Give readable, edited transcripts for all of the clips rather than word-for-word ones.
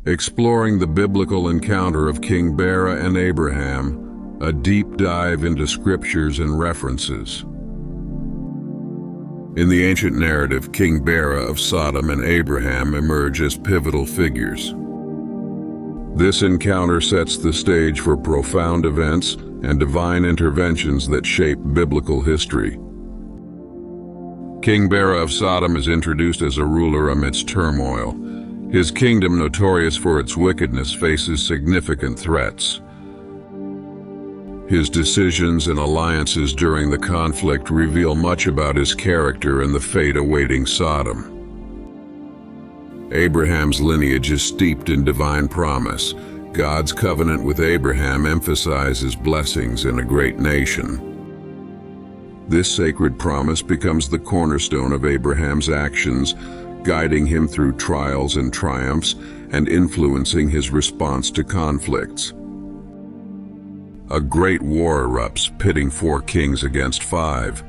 exploring the biblical encounter of King Bera and Abraham, a deep dive into scriptures and references. In the ancient narrative, King Bera of Sodom and Abraham emerge as pivotal figures. This encounter sets the stage for profound events and divine interventions that shape biblical history. King Bera of Sodom is introduced as a ruler amidst turmoil. His kingdom, notorious for its wickedness, faces significant threats. His decisions and alliances during the conflict reveal much about his character and the fate awaiting Sodom. Abraham's lineage is steeped in divine promise. God's covenant with Abraham emphasizes blessings in a great nation. This sacred promise becomes the cornerstone of Abraham's actions, guiding him through trials and triumphs and influencing his response to conflicts. A great war erupts, pitting 4 kings against 5.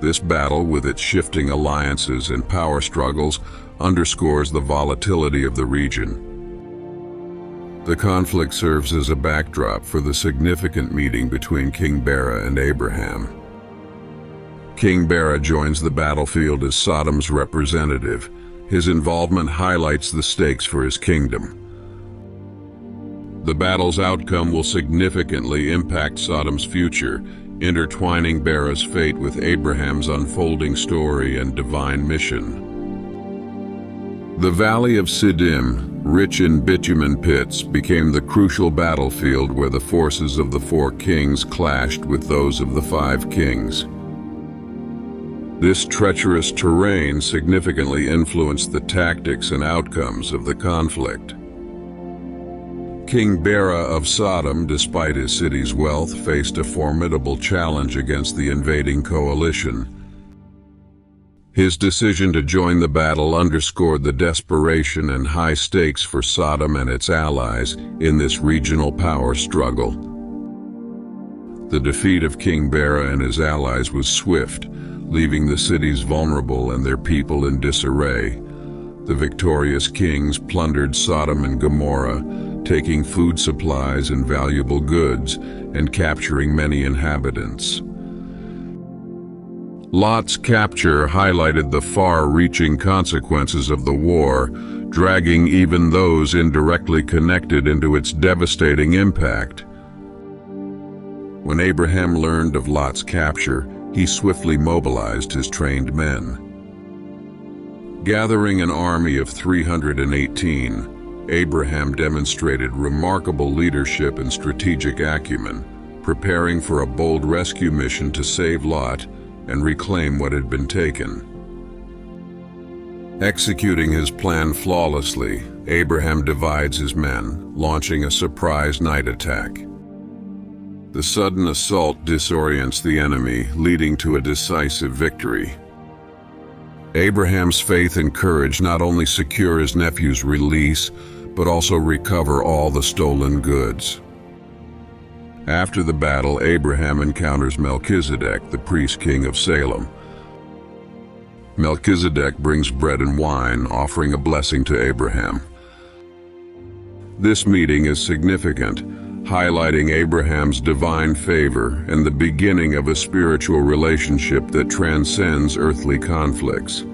This battle, with its shifting alliances and power struggles, underscores the volatility of the region. The conflict serves as a backdrop for the significant meeting between King Bera and Abraham. King Bera joins the battlefield as Sodom's representative. His involvement highlights the stakes for his kingdom. The battle's outcome will significantly impact Sodom's future, intertwining Bera's fate with Abraham's unfolding story and divine mission. The Valley of Siddim, rich in bitumen pits, became the crucial battlefield where the forces of the 4 kings clashed with those of the 5 kings. This treacherous terrain significantly influenced the tactics and outcomes of the conflict. King Bera of Sodom, despite his city's wealth, faced a formidable challenge against the invading coalition. His decision to join the battle underscored the desperation and high stakes for Sodom and its allies in this regional power struggle. The defeat of King Bera and his allies was swift, leaving the cities vulnerable and their people in disarray. The victorious kings plundered Sodom and Gomorrah, taking food supplies and valuable goods, and capturing many inhabitants. Lot's capture highlighted the far-reaching consequences of the war, dragging even those indirectly connected into its devastating impact. When Abraham learned of Lot's capture, he swiftly mobilized his trained men. Gathering an army of 318, Abraham demonstrated remarkable leadership and strategic acumen, preparing for a bold rescue mission to save Lot and reclaim what had been taken. Executing his plan flawlessly, Abraham divides his men, launching a surprise night attack. The sudden assault disorients the enemy, leading to a decisive victory. Abraham's faith and courage not only secure his nephew's release, but also recover all the stolen goods. After the battle, Abraham encounters Melchizedek, the priest king of Salem. Melchizedek brings bread and wine, offering a blessing to Abraham. This meeting is significant, highlighting Abraham's divine favor and the beginning of a spiritual relationship that transcends earthly conflicts.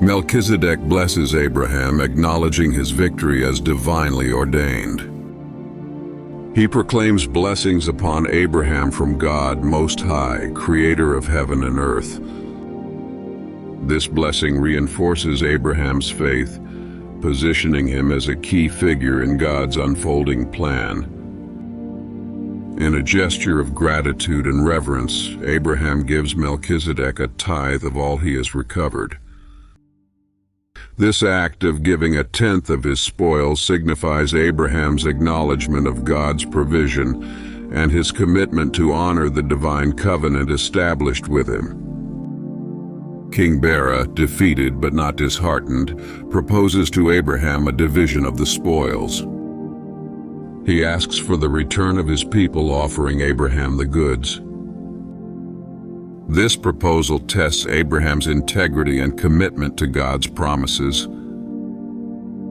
Melchizedek blesses Abraham, acknowledging his victory as divinely ordained. He proclaims blessings upon Abraham from God Most High, creator of heaven and earth. This blessing reinforces Abraham's faith, positioning him as a key figure in God's unfolding plan. In a gesture of gratitude and reverence, Abraham gives Melchizedek a tithe of all he has recovered. This act of giving 1/10 of his spoils signifies Abraham's acknowledgement of God's provision and his commitment to honor the divine covenant established with him. King Bera, defeated but not disheartened, proposes to Abraham a division of the spoils. He asks for the return of his people, offering Abraham the goods. This proposal tests Abraham's integrity and commitment to God's promises.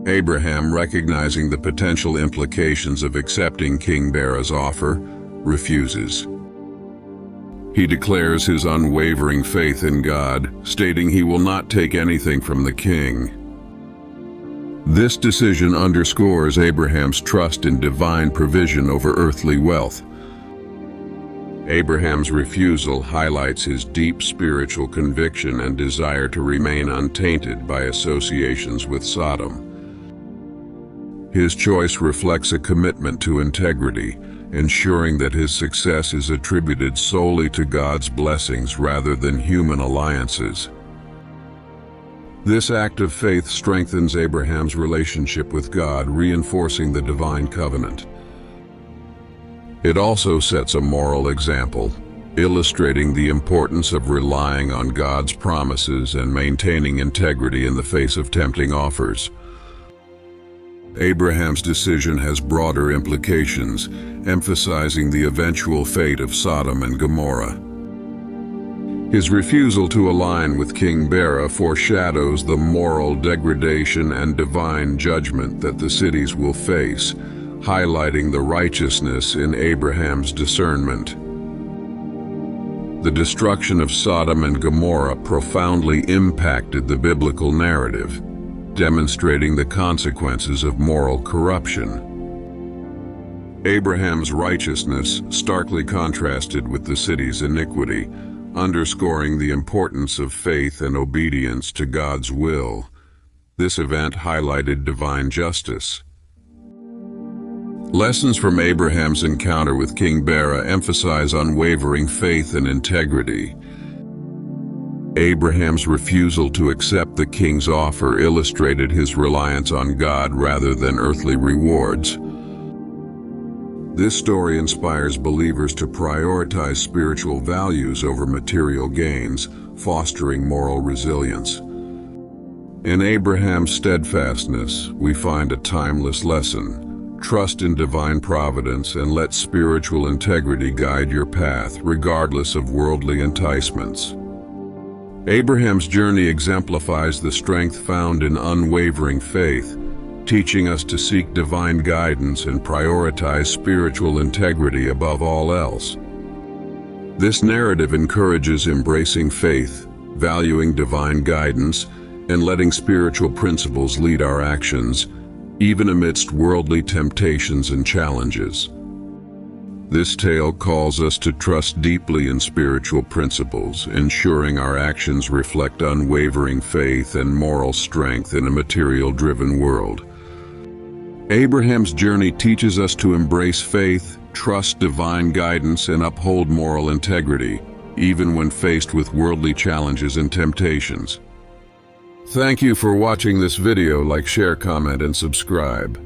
Abraham, recognizing the potential implications of accepting King Bera's offer, refuses. He declares his unwavering faith in God, stating he will not take anything from the king. This decision underscores Abraham's trust in divine provision over earthly wealth. Abraham's refusal highlights his deep spiritual conviction and desire to remain untainted by associations with Sodom. His choice reflects a commitment to integrity, ensuring that his success is attributed solely to God's blessings rather than human alliances. This act of faith strengthens Abraham's relationship with God, reinforcing the divine covenant. It also sets a moral example, illustrating the importance of relying on God's promises and maintaining integrity in the face of tempting offers. Abraham's decision has broader implications, emphasizing the eventual fate of Sodom and Gomorrah. His refusal to align with King Bera foreshadows the moral degradation and divine judgment that the cities will face, highlighting the righteousness in Abraham's discernment. The destruction of Sodom and Gomorrah profoundly impacted the biblical narrative, demonstrating the consequences of moral corruption. Abraham's righteousness starkly contrasted with the city's iniquity, underscoring the importance of faith and obedience to God's will. This event highlighted divine justice. Lessons from Abraham's encounter with King Bera emphasize unwavering faith and integrity. Abraham's refusal to accept the king's offer illustrated his reliance on God rather than earthly rewards. This story inspires believers to prioritize spiritual values over material gains, fostering moral resilience. In Abraham's steadfastness, we find a timeless lesson. Trust in divine providence and let spiritual integrity guide your path, regardless of worldly enticements. Abraham's journey exemplifies the strength found in unwavering faith, teaching us to seek divine guidance and prioritize spiritual integrity above all else. This narrative encourages embracing faith, valuing divine guidance, and letting spiritual principles lead our actions, even amidst worldly temptations and challenges. This tale calls us to trust deeply in spiritual principles, ensuring our actions reflect unwavering faith and moral strength in a material-driven world. Abraham's journey teaches us to embrace faith, trust divine guidance, and uphold moral integrity, even when faced with worldly challenges and temptations. Thank you for watching this video. Like, share, comment, and subscribe.